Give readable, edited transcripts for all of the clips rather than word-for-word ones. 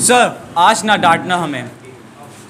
Sir आज ना डांटना हमें।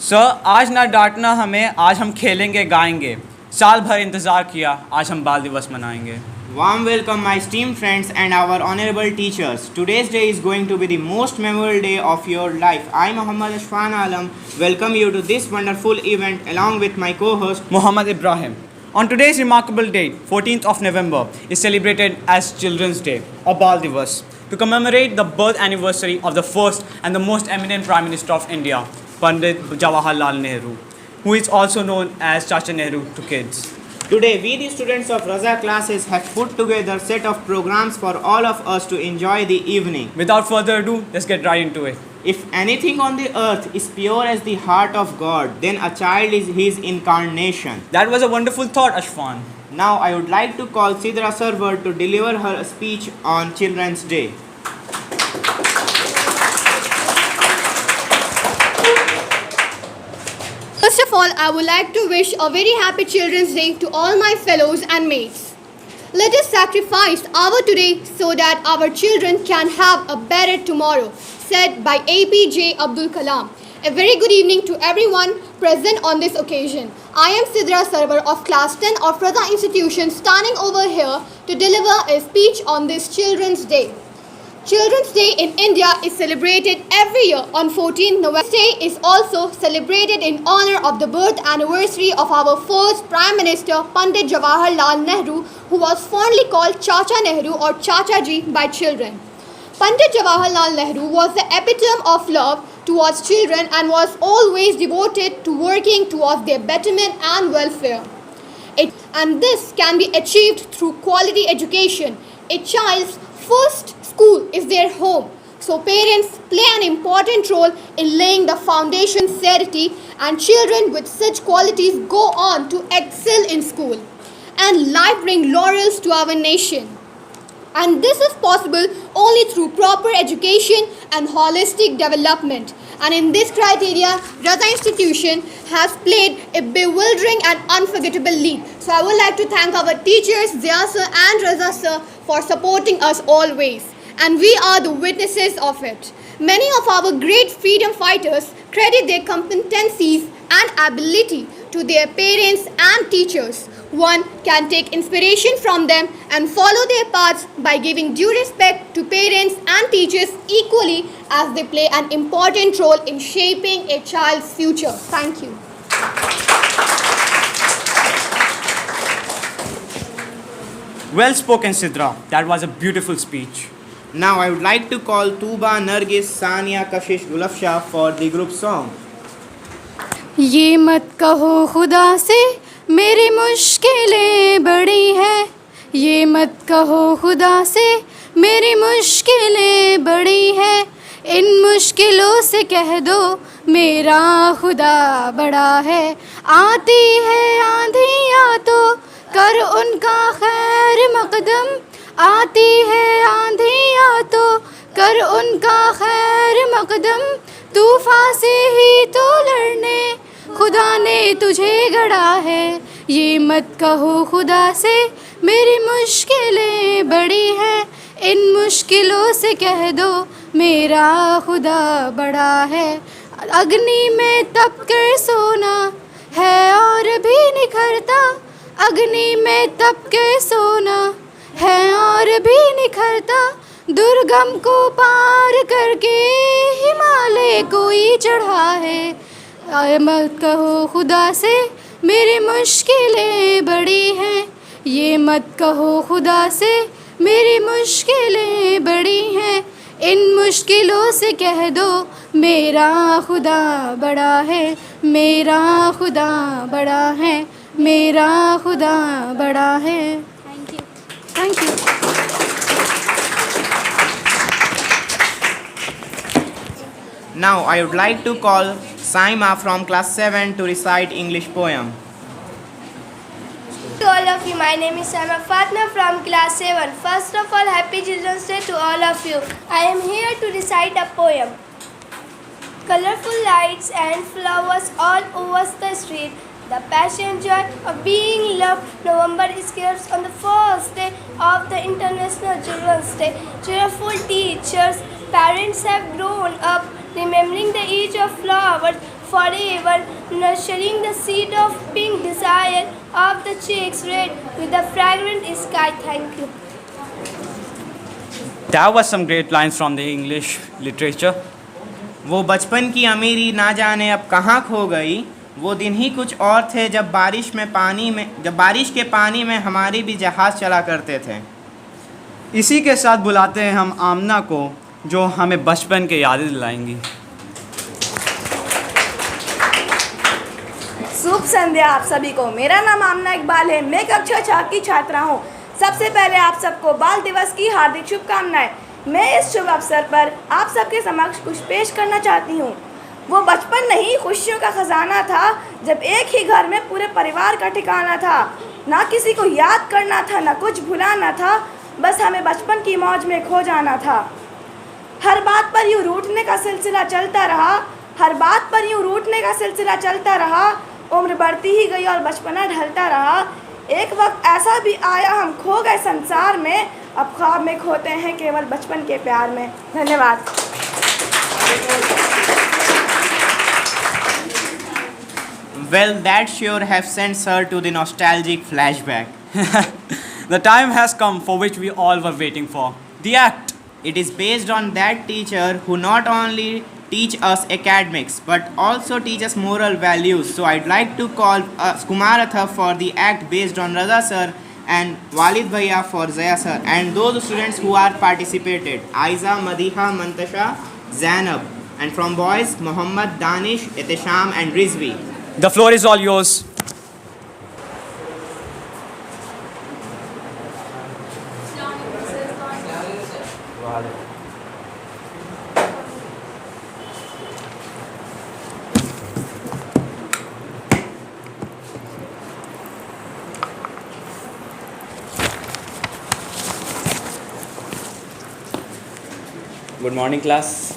सर आज ना डांटना हमें, आज हम खेलेंगे गाएंगे। साल भर इंतज़ार किया, आज हम बाल दिवस मनाएंगे। Warm welcome, my esteemed friends and our honorable teachers. Today's day is going to be the most memorable day of your life. I, Muhammad Ashfan Alam, welcome you to this wonderful event along with my co-host Muhammad Ibrahim. On today's remarkable date, 14th of November, is celebrated as Children's Day or Bal Divas to commemorate the birth anniversary of the first and the most eminent Prime Minister of India, Pandit Jawaharlal Nehru, who is also known as Chacha Nehru to kids. Today, we the students of Raza classes have put together a set of programs for all of us to enjoy the evening. Without further ado, let's get right into it. If anything on the earth is pure as the heart of God, then a child is his incarnation. That was a wonderful thought, Ashfan. Now, I would like to call Sidra Sarwar to deliver her speech on Children's Day. First of all, I would like to wish a very happy Children's Day to all my fellows and mates. Let us sacrifice our today so that our children can have a better tomorrow, said by APJ Abdul Kalam. A very good evening to everyone present on this occasion. I am Sidra Sarwar of Class 10 of Raza Institution standing over here to deliver a speech on this Children's Day. Children's Day in India is celebrated every year on 14th November. This day is also celebrated in honor of the birth anniversary of our first Prime Minister Pandit Jawaharlal Nehru, who was fondly called Chacha Nehru or Chacha Ji by children. Pandit Jawaharlal Nehru was the epitome of love towards children and was always devoted to working towards their betterment and welfare. And this can be achieved through quality education. A child's first school is their home, so parents play an important role in laying the foundation sincerity, and children with such qualities go on to excel in school and life bring laurels to our nation. And this is possible only through proper education and holistic development. And in this criteria, Raza Institution has played a bewildering and unforgettable lead. So I would like to thank our teachers, Zia sir and Raza sir, for supporting us always. And we are the witnesses of it. Many of our great freedom fighters credit their competencies and ability to their parents and teachers. One can take inspiration from them and follow their paths by giving due respect to parents and teachers equally as they play an important role in shaping a child's future. Thank you. Well spoken, Sidra. That was a beautiful speech. Now, I would like to call Tuba, Nargis, Sania, Kashish, Gulafshah for the group song. ये मत कहो खुदा से मेरी मुश्किलें बड़ी हैं, ये मत कहो खुदा से मेरी मुश्किलें बड़ी हैं, इन मुश्किलों से कह दो मेरा खुदा बड़ा है। आती है आंधियाँ तो कर उनका खैर मकदम, आती है आंधियाँ तो कर उनका खैर मकदम, तूफान से ही तो लड़ने खुदा ने तुझे गढ़ा है। ये मत कहो खुदा से मेरी मुश्किलें बड़ी हैं, इन मुश्किलों से कह दो मेरा खुदा बड़ा है। अग्नि में तप कर सोना है और भी निखरता, अग्नि में तप कर सोना है और भी निखरता, दुर्गम को पार करके हिमालय कोई चढ़ा है। मत कहो खुदा से मेरी मुश्किलें बड़ी हैं, ये मत कहो खुदा से मेरी मुश्किलें बड़ी हैं, इन मुश्किलों से कह दो मेरा खुदा बड़ा है, मेरा खुदा बड़ा है, मेरा खुदा बड़ा है। Thank you. Now, I would like to call Saima from class 7 to recite English poem. To all of you, my name is Saima Fatna from class 7. First of all, happy Children's Day to all of you. I am here to recite a poem. Colorful lights and flowers all over the street, the passion joy of being loved. November is here on the first day of the International Children's Day. Cheerful teachers, parents have grown up remembering the age of flowers forever, nurturing the seed of pink desire of the cheeks red with the fragrant sky. Thank you. That was some great lines from the English literature. वो बचपन की अमीरी ना जाने अब कहाँ खो गई, वो दिन ही कुछ और थे जब बारिश के पानी में हमारी भी जहाज़ चला करते थे। इसी के साथ बुलाते हैं हम आमना को, जो हमें बचपन के यादें दिलाएंगी। शुभ संध्या आप सभी को। मेरा नाम आमना इकबाल है। मैं कक्षा 6 की छात्रा हूँ। सबसे पहले आप सबको बाल दिवस की हार्दिक शुभकामनाएं। मैं इस शुभ अवसर पर आप सबके समक्ष कुछ पेश करना चाहती हूँ। वो बचपन नहीं, खुशियों का खजाना था, जब एक ही घर में पूरे परिवार का ठिकाना था। ना किसी को याद करना था, ना कुछ भुलाना था, बस हमें बचपन की मौज में खो जाना था। हर बात पर यूँ रूठने का सिलसिला चलता रहा, हर बात पर यूँ रूठने का सिलसिला चलता रहा। उम्र बढ़ती ही गई और बचपना ढलता रहा। एक वक्त ऐसा भी आया हम खो गए संसार में, अब ख्वाब में खोते हैं केवल बचपन के प्यार में। धन्यवाद। Well, that sure have sent her to the nostalgic flashback. The time has come for which we all were waiting for. The act. It is based on that teacher who not only teach us academics but also teach us moral values. So I'd like to call Kumar Atha for the act based on Raza sir and Walid Bhaiya for Zaya sir, and those students who are participated: Aiza, Madiha, Mantasha, Zainab, and from boys Muhammad, Danish, Itisham and Rizvi. The floor is all yours. Good morning, class.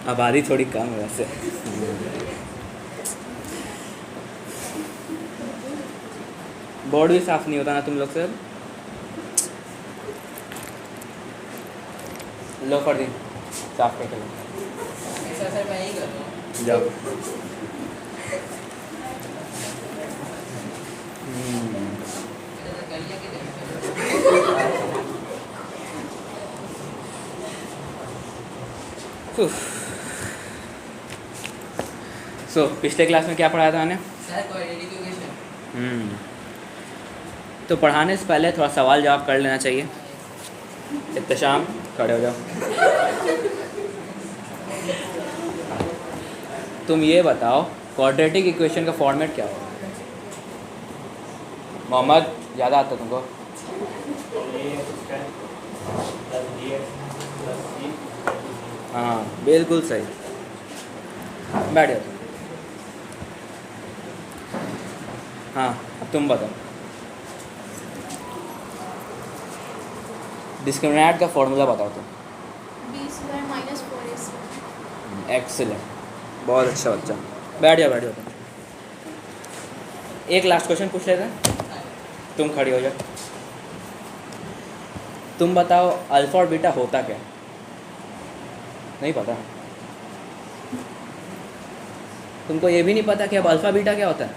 आबादी थोड़ी कम है वैसे। Board भी साफ नहीं होता ना तुम लोग से। लो कर दी, साफ करके लो। जाओ। पिछले क्लास में क्या पढ़ाया था मैंने? तो पढ़ाने से पहले थोड़ा सवाल जवाब कर लेना चाहिए। इत्तेशाम, खड़े हो जाओ। तुम ये बताओ, क्वाड्रेटिक इक्वेशन का फॉर्मेट क्या होगा? मोहम्मद, ज़्यादा आता तुमको? हाँ, बिल्कुल सही। बैठ जाओ। हाँ, अब तुम बताओ। डिस्क्रिमिनेंट का फॉर्मूला बताओ तुम। b² - 4ac। एक्सीलेंट, बहुत अच्छा बच्चा। बैठ जाओ, बैठ जाओ। एक लास्ट क्वेश्चन पूछ लेते हैं। तुम खड़ी हो जाओ। तुम बताओ, अल्फ़ा और बीटा होता क्या? नहीं पता? तुमको ये भी नहीं पता कि अब अल्फ़ा बीटा क्या होता है?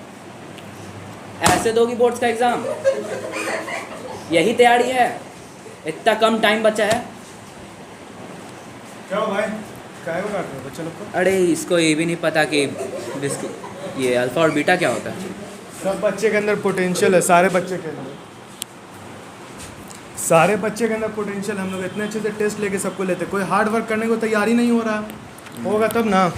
ऐसे दोगी बोर्ड्स का एग्ज़ाम? यही तैयारी है? इतना कम टाइम बचा है। क्या भाई, काय को काट रहे हो बच्चे लोग को? अरे इसको ये भी नहीं पता कि ये अल्फ़ा और बीटा क्या होता है। सब बच्चे के अंदर पोटेंशियल है, सारे बच्चे के अंदर पोटेंशियल। हम लोग इतने अच्छे से टेस्ट लेके सबको लेते, कोई हार्ड वर्क करने को तैयार ही नहीं हो रहा। होगा तब ना,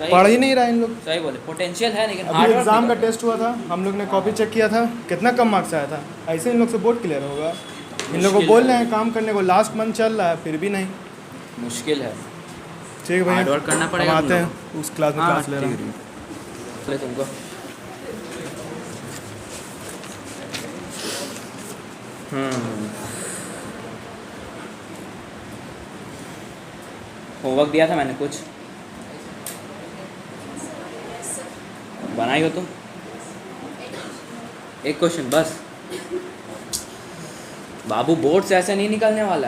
पढ़ ही नहीं रहा इन लोग। सही बोले, पोटेंशियल है लेकिन अभी एग्ज़ाम का टेस्ट हुआ था, हम लोग ने कॉपी चेक किया था, कितना कम मार्क्स आया था। ऐसे इन लोग से बोर्ड क्लियर होगा? इन लोग को बोल रहे हैं काम करने को, लास्ट मंथ चल रहा है फिर भी नहीं। मुश्किल है। ठीक है भैया, हार्ड वर्क करना पड़ेगा। हम आते हैं उस क्लास में, क्लास ले रहे हैं। ले तुमको होमवर्क दिया था मैंने, कुछ बनाई हो तुम? एक क्वेश्चन बस। बाबू, बोर्ड से ऐसे नहीं निकलने वाला।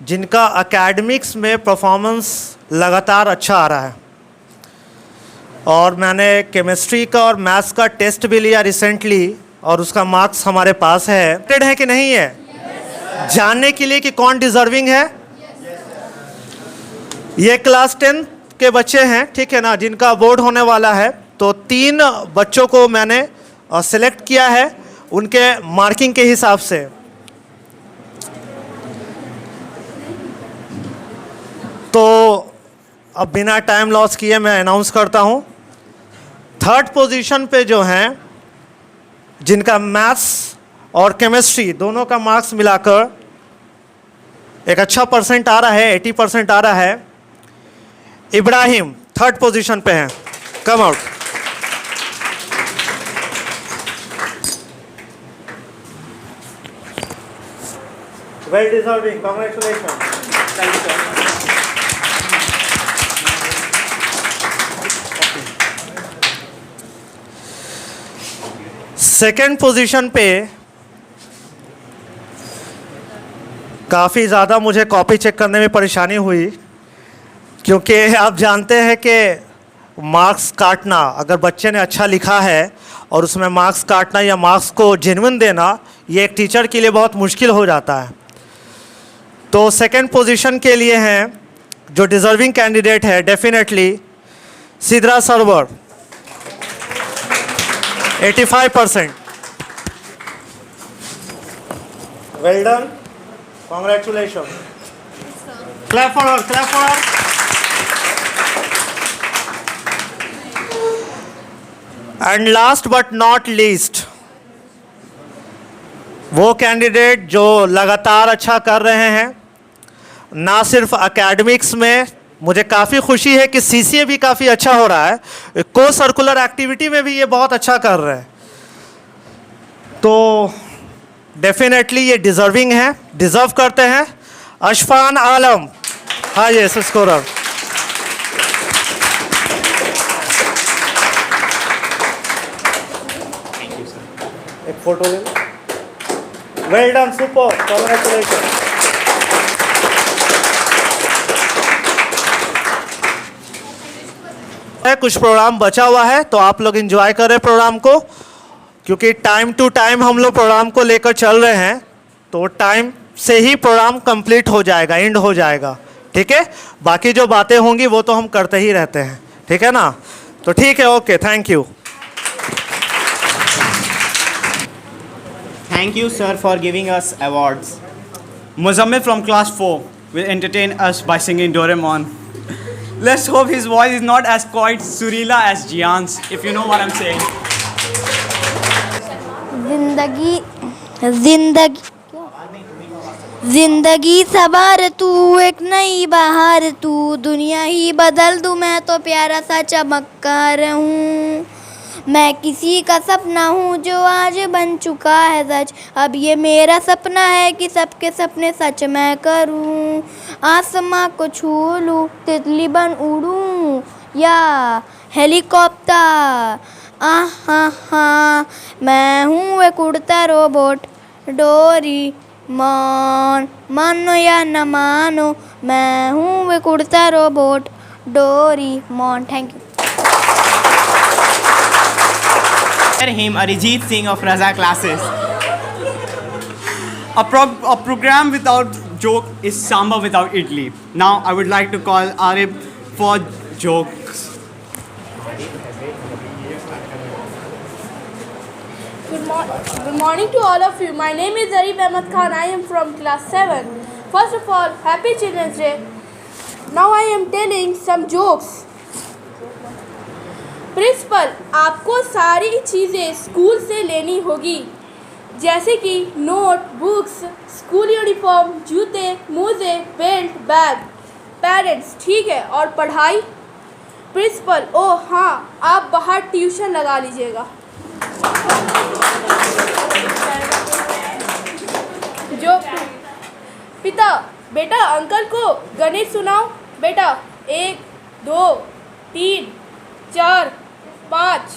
जिनका एकेडमिक्स में परफॉर्मेंस लगातार अच्छा आ रहा है। और मैंने केमिस्ट्री का और मैथ्स का टेस्ट भी लिया रिसेंटली और उसका मार्क्स हमारे पास है। टेड है कि नहीं है? जानने के लिए कि कौन डिजर्विंग है। ये क्लास 10 के बच्चे हैं, ठीक है ना, जिनका बोर्ड होने वाला है। तो 3 बच्चों को मैंने सिलेक्ट किया है उनके मार्किंग के हिसाब से। तो अब बिना टाइम लॉस किए मैं अनाउंस करता हूं। 3rd पोजीशन पे जो हैं, जिनका मैथ्स और केमिस्ट्री दोनों का मार्क्स मिलाकर एक अच्छा परसेंट आ रहा है, 80% आ रहा है, इब्राहिम 3rd पोजीशन पे हैं। Come out. Well deserving, congratulation. Thank you, sir. Second position पे काफ़ी ज़्यादा मुझे कॉपी चेक करने में परेशानी हुई, क्योंकि आप जानते हैं कि मार्क्स काटना, अगर बच्चे ने अच्छा लिखा है और उसमें मार्क्स काटना या मार्क्स को जेन्युइन देना, ये एक टीचर के लिए बहुत मुश्किल हो जाता है। तो सेकेंड पोजीशन के लिए हैं जो डिज़र्विंग कैंडिडेट है, definitely Sidra Sarwar 85%। Well done, congratulation. Clap for her, clap for her। And last but not least, वो कैंडिडेट जो लगातार अच्छा कर रहे हैं, ना सिर्फ एकेडमिक्स में, मुझे काफ़ी खुशी है कि सीसीए भी काफ़ी अच्छा हो रहा है, को सर्कुलर एक्टिविटी में भी ये बहुत अच्छा कर रहे हैं। तो डेफिनेटली ये डिज़र्विंग है, डिज़र्व करते हैं। अशफान आलम, हाँ ये स्कोरर। एक फोटो ले लो। Well done, super, congratulation. कुछ प्रोग्राम बचा हुआ है तो आप लोग एंजॉय करें प्रोग्राम को, क्योंकि टाइम टू टाइम हम लोग प्रोग्राम को लेकर चल रहे हैं, तो टाइम से ही प्रोग्राम कंप्लीट हो जाएगा, एंड हो जाएगा, ठीक है। बाकी जो बातें होंगी वो तो हम करते ही रहते हैं, ठीक है ना। तो ठीक है, okay, thank you. Thank you, sir, for giving us awards. Muzammil from class 4 will entertain us by singing Doraemon. Let's hope his voice is not as quite surreal as Jian's, if you know what I'm saying. जिंदगी सवार तू, एक नई बहार तू, दुनिया ही बदल दूँ, मैं तो प्यारा सा चमत्कार हूँ। मैं किसी का सपना हूँ जो आज बन चुका है सच। अब ये मेरा सपना है कि सबके सपने सच मैं करूँ। आसमां को छू लूँ, तितली बन उड़ूँ, या हेलीकॉप्टर। हाँ, मैं हूँ एक उड़ता रोबोट, डोरेमोन। मानो या न मानो, मैं हूँ एक उड़ता robot, Doraemon. Thank you. Him Arijit Singh of Raza classes. A program without joke is samba without idli. Now I would like to call Arif for jokes. Good morning to all of you. My name is Arif Ahmed Khan. I am from class 7. First of all, Happy Children's Day. Now I am telling some jokes. Principal, आपको सारी चीज़ें school से लेनी होगी, जैसे कि note, books, school uniform, जूते, मोजे, बेल्ट, बैग, पेरेंट्स, ठीक है, और पढ़ाई। प्रिंसिपल, ओह हाँ, आप बाहर ट्यूशन लगा लीजिएगा। जो पिता, बेटा अंकल को गणित सुनाओ। बेटा 1 2 3 4 5।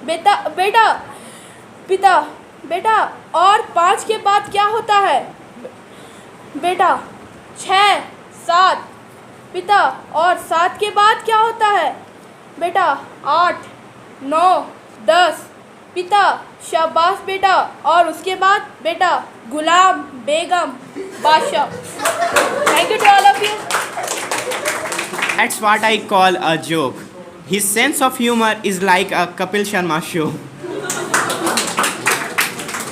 बेटा पिता, बेटा और 5 के बाद क्या होता है? बेटा 6, 7 पिता, और 7 के बाद क्या होता है बेटा? 8, 9, 10 पिता, शाबाश बेटा, और उसके बाद बेटा गुलाम, बेगम, बादशाह। Thank you to all of you. That's what I call a joke. His sense of humor is like a Kapil Sharma show.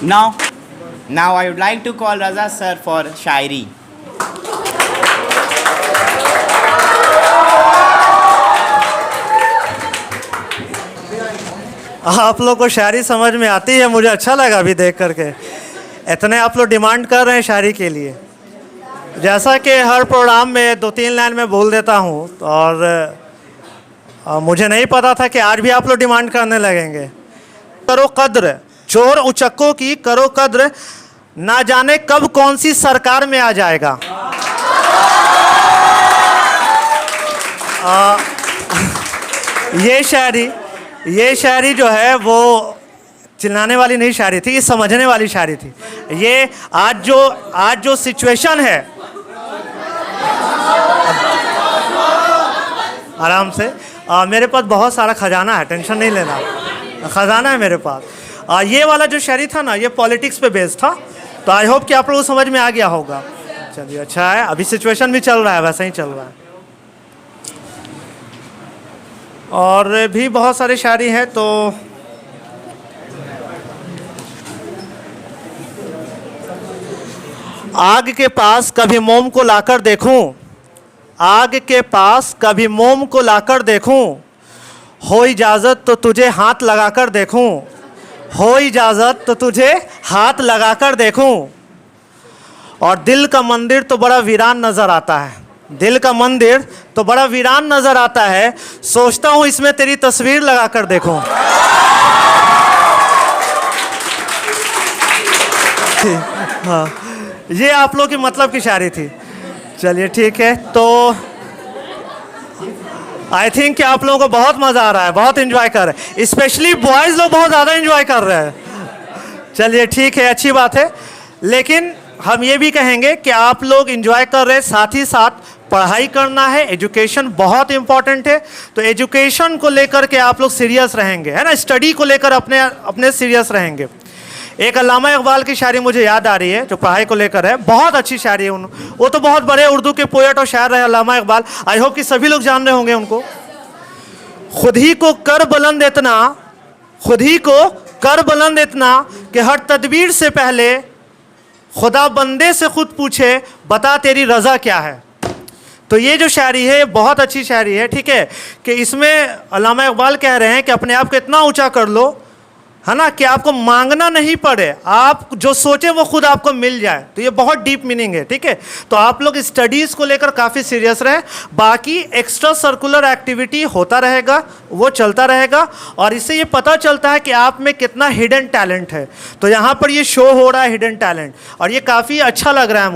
Now I would like to call Raza sir for Shairi. आप लोग को शायरी समझ में आती है? मुझे अच्छा लगा अभी देख करके, इतने आप लोग डिमांड कर रहे हैं शायरी के लिए। जैसा कि हर प्रोग्राम में 2-3 लाइन में बोल देता हूँ, और मुझे नहीं पता था कि आज भी आप लोग डिमांड करने लगेंगे। करो कद्र चोर उचक्कों की, करो कद्र, ना जाने कब कौन सी सरकार में आ जाएगा। ये शायरी जो है वो चिल्लाने वाली नहीं शायरी थी, ये समझने वाली शायरी थी। ये आज जो सिचुएशन है, आराम से, मेरे पास बहुत सारा खजाना है, टेंशन नहीं लेना, खजाना है मेरे पास। ये वाला जो शायरी था ना, ये पॉलिटिक्स पे बेस्ड था, तो आई होप कि आप लोगों को समझ में आ गया होगा। चलिए अच्छा है, अभी सिचुएशन भी चल रहा है, वैसा ही चल रहा है। और भी बहुत सारी शायरी हैं, तो आग के पास कभी मोम को लाकर देखूं, आग के पास कभी मोम को लाकर देखूं, हो इजाज़त तो तुझे हाथ लगाकर देखूं, हो इजाज़त तो तुझे हाथ लगाकर देखूं। और दिल का मंदिर तो बड़ा वीरान नज़र आता है, दिल का मंदिर तो बड़ा वीरान नज़र आता है, सोचता हूँ इसमें तेरी तस्वीर लगाकर देखूं। हाँ, ये आप लोग की मतलब की शायरी थी। चलिए ठीक है, तो आई थिंक कि आप लोगों को बहुत मज़ा आ रहा है, बहुत एंजॉय कर रहे हैं, स्पेशली बॉयज़ लोग बहुत ज़्यादा एंजॉय कर रहे हैं। चलिए ठीक है, अच्छी बात है, लेकिन हम ये भी कहेंगे कि आप लोग एंजॉय कर रहे हैं, साथ ही साथ पढ़ाई करना है, एजुकेशन बहुत इंपॉर्टेंट है, तो एजुकेशन को लेकर के आप लोग सीरियस रहेंगे, है ना, स्टडी को लेकर अपने सीरियस रहेंगे। एक अल्लामा इकबाल की शायरी मुझे याद आ रही है, जो पढ़ाई को लेकर है, बहुत अच्छी शायरी है। वो तो बहुत बड़े उर्दू के पोएट और शायर रहे अल्लामा इकबाल, आई होप कि सभी लोग जान रहे होंगे उनको। खुद ही को कर बुलंद इतना, खुद ही को कर बुलंद इतना कि हर तदबीर से पहले खुदा बंदे से खुद पूछे, बता तेरी रज़ा क्या है। तो ये जो शायरी है बहुत अच्छी शायरी है, ठीक है, कि इसमें अल्लामा इकबाल कह रहे हैं कि अपने आप को इतना ऊंचा कर लो, है ना, कि आपको मांगना नहीं पड़े, आप जो सोचे वो खुद आपको मिल जाए। तो ये बहुत डीप मीनिंग है, ठीक है। तो आप लोग स्टडीज़ को लेकर काफ़ी सीरियस रहें, बाकी एक्स्ट्रा सर्कुलर एक्टिविटी होता रहेगा, वो चलता रहेगा, और इससे ये पता चलता है कि आप में कितना हिडन टैलेंट है। तो यहाँ पर ये शो हो रहा है हिडन टैलेंट, और ये काफ़ी अच्छा लग रहा है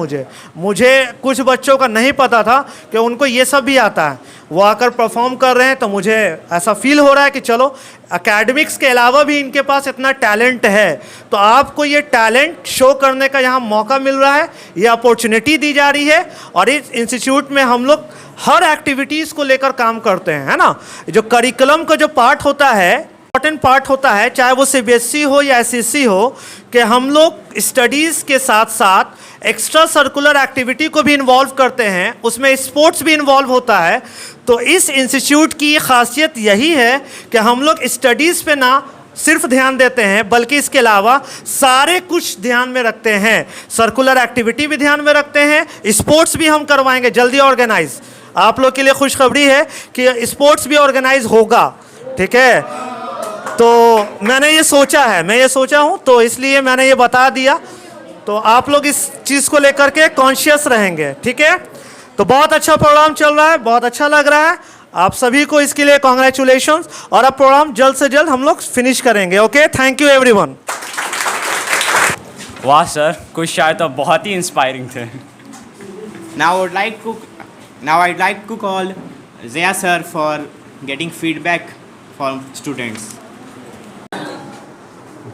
मुझे कुछ बच्चों का नहीं पता था कि उनको ये सब भी आता है, वो आकर परफॉर्म कर रहे हैं, तो मुझे ऐसा फील हो रहा है कि चलो एकेडमिक्स के अलावा भी इनके पास इतना टैलेंट है, तो आपको ये टैलेंट शो करने का यहाँ मौका मिल रहा है, ये अपॉर्चुनिटी दी जा रही है। और इस इंस्टीट्यूट में हम लोग हर एक्टिविटीज़ को लेकर काम करते हैं, है ना। जो करिकुलम का जो पार्ट होता है, इम्पॉर्टेंट पार्ट होता है, चाहे वो CBSE हो या SEC हो, कि हम लोग स्टडीज़ के साथ साथ एक्स्ट्रा सर्कुलर एक्टिविटी को भी इन्वॉल्व करते हैं, उसमें स्पोर्ट्स भी इन्वॉल्व होता है। तो इस इंस्टीट्यूट की खासियत यही है कि हम लोग स्टडीज़ पे ना सिर्फ ध्यान देते हैं, बल्कि इसके अलावा सारे कुछ ध्यान में रखते हैं, सर्कुलर एक्टिविटी भी ध्यान में रखते हैं, स्पोर्ट्स भी हम करवाएंगे जल्दी ऑर्गेनाइज। आप लोग के लिए खुशखबरी है कि स्पोर्ट्स भी ऑर्गेनाइज होगा, ठीक है। तो मैंने ये सोचा है, मैं ये सोचा हूँ, तो इसलिए मैंने ये बता दिया, तो आप लोग इस चीज़ को लेकर के कॉन्शियस रहेंगे, ठीक है। तो बहुत अच्छा प्रोग्राम चल रहा है, बहुत अच्छा लग रहा है, आप सभी को इसके लिए कॉन्ग्रेचुलेशंस, और अब प्रोग्राम जल्द से जल्द हम लोग फिनिश करेंगे। Okay, thank you everyone. वाह सर, कुछ शायद तो बहुत ही इंस्पायरिंग थे। Now I'd like to call Zaya sir for getting feedback from students.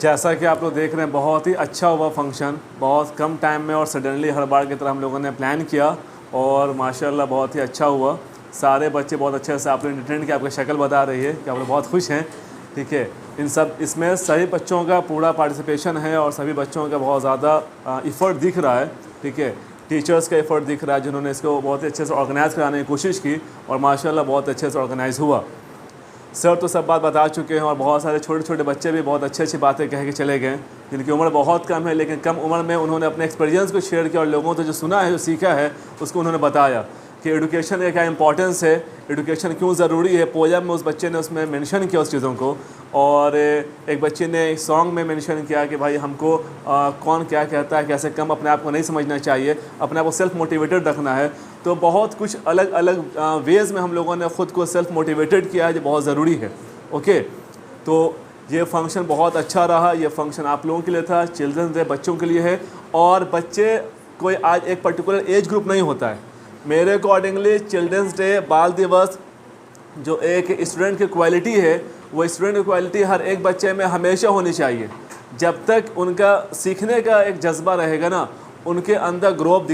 जैसा कि आप लोग देख रहे हैं, बहुत ही अच्छा हुआ फंक्शन, बहुत कम टाइम में और सडनली हर बार की तरह हम लोगों ने प्लान किया और माशाल्लाह बहुत ही अच्छा हुआ। सारे बच्चे बहुत अच्छे से आपने अटेंड किया, आपकी शक्ल बता रही है कि आप लोग बहुत खुश हैं। ठीक है, इसमें सभी बच्चों का पूरा पार्टिसिपेशन है और सभी बच्चों का बहुत ज़्यादा इफ़र्ट दिख रहा है। ठीक है, टीचर्स का एफ़र्ट दिख रहा है जिन्होंने इसको बहुत ही अच्छे से ऑर्गेनाइज़ कराने की कोशिश की और माशाल्लाह बहुत अच्छे से ऑर्गेनाइज़ हुआ। सर तो सब बात बता चुके हैं और बहुत सारे छोटे छोटे बच्चे भी बहुत अच्छी अच्छी बातें कह के चले गए, जिनकी उम्र बहुत कम है, लेकिन कम उम्र में उन्होंने अपने एक्सपीरियंस को शेयर किया और लोगों से जो सुना है, जो सीखा है, उसको उन्होंने बताया कि एजुकेशन का क्या इंपॉर्टेंस है, एजुकेशन क्यों ज़रूरी है। पोयम में उस बच्चे ने उसमें मेंशन किया उस चीज़ों को, और एक बच्चे ने सॉन्ग में मेंशन किया कि भाई हमको कौन क्या कहता है, कैसे कम अपने आप को नहीं समझना चाहिए, अपने आप को सेल्फ मोटिवेटेड रखना है। तो बहुत कुछ अलग अलग वेज़ में हम लोगों ने ख़ुद को सेल्फ मोटिवेटेड किया है, जो बहुत ज़रूरी है। ओके, तो ये फंक्शन बहुत अच्छा रहा। ये फंक्शन आप लोगों के लिए था, चिल्ड्रंस डे बच्चों के लिए है, और बच्चे कोई आज एक पर्टिकुलर एज ग्रुप नहीं होता है। मेरे अकॉर्डिंगली चिल्ड्रंस डे, बाल दिवस, जो एक स्टूडेंट की क्वालिटी है, वो स्टूडेंट की क्वालिटी हर एक बच्चे में हमेशा होनी चाहिए। जब तक उनका सीखने का एक जज्बा रहेगा ना, उनके अंदर ग्रोथ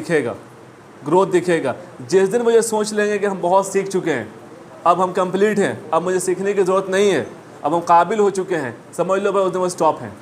दिखेगा। जिस दिन वो ये सोच लेंगे कि हम बहुत सीख चुके हैं, अब हम कंप्लीट हैं, अब मुझे सीखने की ज़रूरत नहीं है, अब हम काबिल हो चुके हैं, समझ लो भाई उस दिन वो स्टॉप हैं।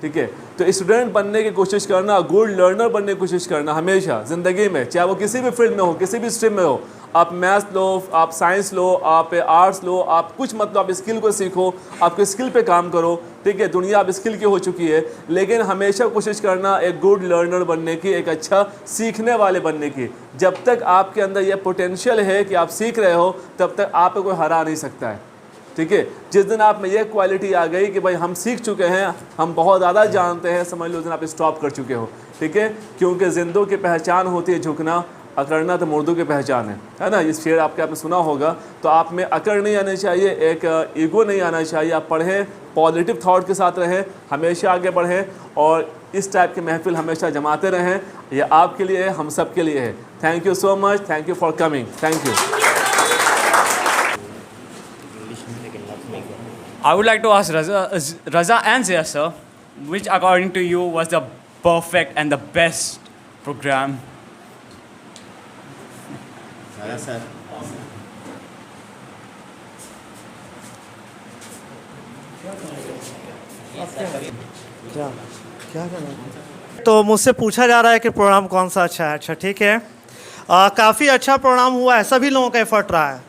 ठीक है, तो स्टूडेंट बनने की कोशिश करना, गुड लर्नर बनने की कोशिश करना हमेशा ज़िंदगी में, चाहे वो किसी भी फील्ड में हो, किसी भी स्ट्रीम में हो। आप मैथ्स लो, आप साइंस लो, आप आर्ट्स लो, आप कुछ मतलब आप स्किल को सीखो, आपके स्किल पे काम करो। ठीक है, दुनिया अब स्किल की हो चुकी है, लेकिन हमेशा कोशिश करना एक गुड लर्नर बनने की, एक अच्छा सीखने वाले बनने की। जब तक आपके अंदर यह पोटेंशियल है कि आप सीख रहे हो, तब तक आपको कोई हरा नहीं सकता है। ठीक है, जिस दिन आप में ये क्वालिटी आ गई कि भाई हम सीख चुके हैं, हम बहुत ज़्यादा जानते हैं, समझ लो उस दिन आप स्टॉप कर चुके हो। ठीक है, क्योंकि जिंदों की पहचान होती है झुकना, अकड़ना तो मुर्दों की पहचान है ना। ये शेर आपने सुना होगा। तो आप में अकड़ नहीं आनी चाहिए, एक ईगो नहीं आना चाहिए। आप पढ़ें, पॉजिटिव थॉट के साथ रहें, हमेशा आगे बढ़ें, और इस टाइप की महफिल हमेशा जमाते रहें। ये आपके लिए है, हम सब के लिए है। Thank you so much, thank you for coming, thank you. I would like to ask Raza and Zia sir, which according to you was the perfect and the best program? Sir, क्या करना? तो मुझसे पूछा जा रहा है कि programme कौन सा अच्छा है। अच्छा, ठीक है, काफ़ी अच्छा प्रोग्राम हुआ है, सभी लोगों का एफर्ट रहा है।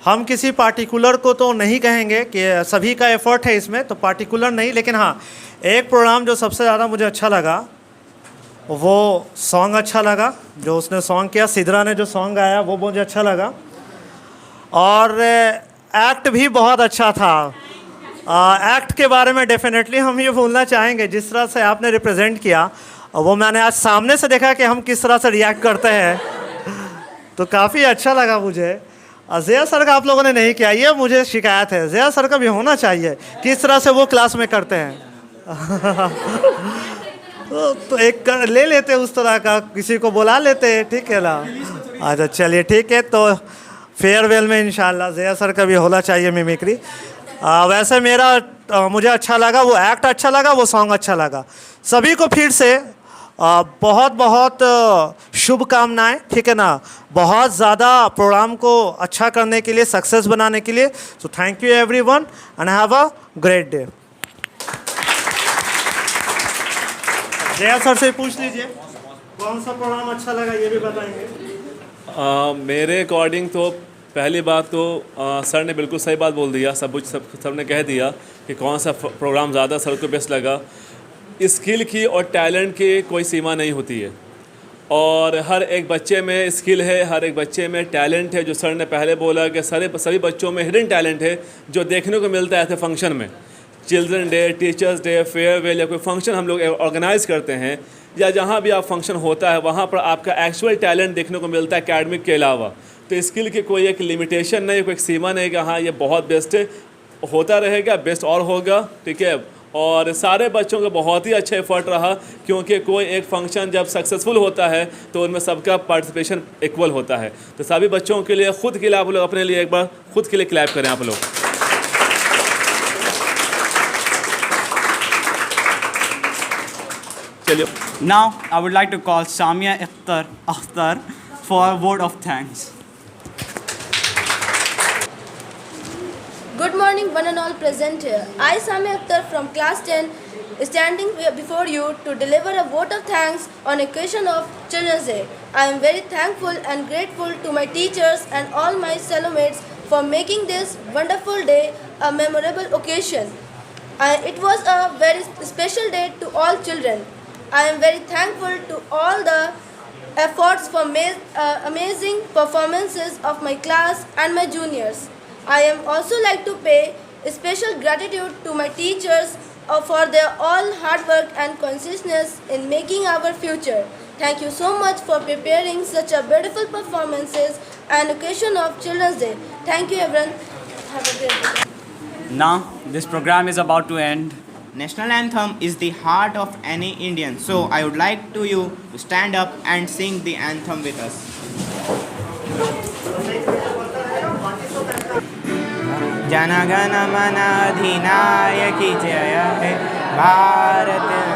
हम किसी पार्टिकुलर को तो नहीं कहेंगे कि सभी का एफर्ट है इसमें, तो पार्टिकुलर नहीं, लेकिन हाँ, एक प्रोग्राम जो सबसे ज़्यादा मुझे अच्छा लगा, वो सॉन्ग अच्छा लगा जो उसने सॉन्ग किया, सिद्रा ने जो सॉन्ग गाया वो मुझे अच्छा लगा, और एक्ट भी बहुत अच्छा था। एक्ट के बारे में डेफिनेटली हम ये बोलना चाहेंगे, जिस तरह से आपने रिप्रेजेंट किया, वो मैंने आज सामने से देखा कि हम किस तरह से रिएक्ट करते हैं, तो काफ़ी अच्छा लगा मुझे। ज़िया सर का आप लोगों ने नहीं किया, ये मुझे शिकायत है। ज़िया सर का भी होना चाहिए, किस तरह से वो क्लास में करते हैं। तो एक ले लेते उस तरह का, किसी को बुला लेते, ठीक है ना। अच्छा चलिए ठीक है, तो फेयरवेल में इंशाल्लाह ज़िया सर का भी होना चाहिए मिमिक्री। वैसे मेरा मुझे अच्छा लगा, वो एक्ट अच्छा लगा, वो सॉन्ग अच्छा लगा। सभी को फिर से बहुत बहुत शुभकामनाएं, ठीक है ना। बहुत ज़्यादा प्रोग्राम को अच्छा करने के लिए, सक्सेस बनाने के लिए। So thank you everyone and have a great day. Jaya sir से पूछ लीजिए कौन सा प्रोग्राम अच्छा लगा, ये भी बताएंगे। मेरे अकॉर्डिंग तो पहली बात तो सर ने बिल्कुल सही बात बोल दिया, सब ने कह दिया कि कौन सा प्रोग्राम ज़्यादा सर को बेस्ट लगा। स्किल की और टैलेंट की कोई सीमा नहीं होती है, और हर एक बच्चे में स्किल है, हर एक बच्चे में टैलेंट है। जो सर ने पहले बोला कि सभी बच्चों में हिडन टैलेंट है, जो देखने को मिलता है ऐसे फंक्शन में। Children day, teachers day, farewell या कोई फंक्शन हम लोग ऑर्गेनाइज़ करते हैं, या जहाँ भी आप फंक्शन होता है, वहाँ पर आपका एक्चुअल टैलेंट देखने को मिलता है एकेडमिक के अलावा। तो स्किल की कोई एक लिमिटेशन नहीं, कोई एक सीमा नहीं कि हाँ ये बहुत बेस्ट है, होता रहेगा, बेस्ट और होगा, ठीक है। और सारे बच्चों का बहुत ही अच्छा एफर्ट रहा, क्योंकि कोई एक फंक्शन जब सक्सेसफुल होता है तो उनमें सबका पार्टिसिपेशन इक्वल होता है। तो सभी बच्चों के लिए, खुद के लिए आप लोग अपने लिए एक बार खुद के लिए क्लैप करें आप लोग। चलिए, Now I would like to call Samia Akhtar for a word of thanks. Good morning, one and all present here. I, Sami Akhtar from class 10, is standing before you to deliver a vote of thanks on occasion of Children's Day. I am very thankful and grateful to my teachers and all my cellmates for making this wonderful day a memorable occasion. It was a very special day to all children. I am very thankful to all the efforts for amazing performances of my class and my juniors. I am also like to pay special gratitude to my teachers for their all hard work and consciousness in making our future. Thank you so much for preparing such a beautiful performances and occasion of Children's Day. Thank you everyone. Have a great day. Now, this program is about to end. National anthem is the heart of any Indian. So I would like you to stand up and sing the anthem with us. Jana Gana Mana Adhinayaki Jaya Hai Bharat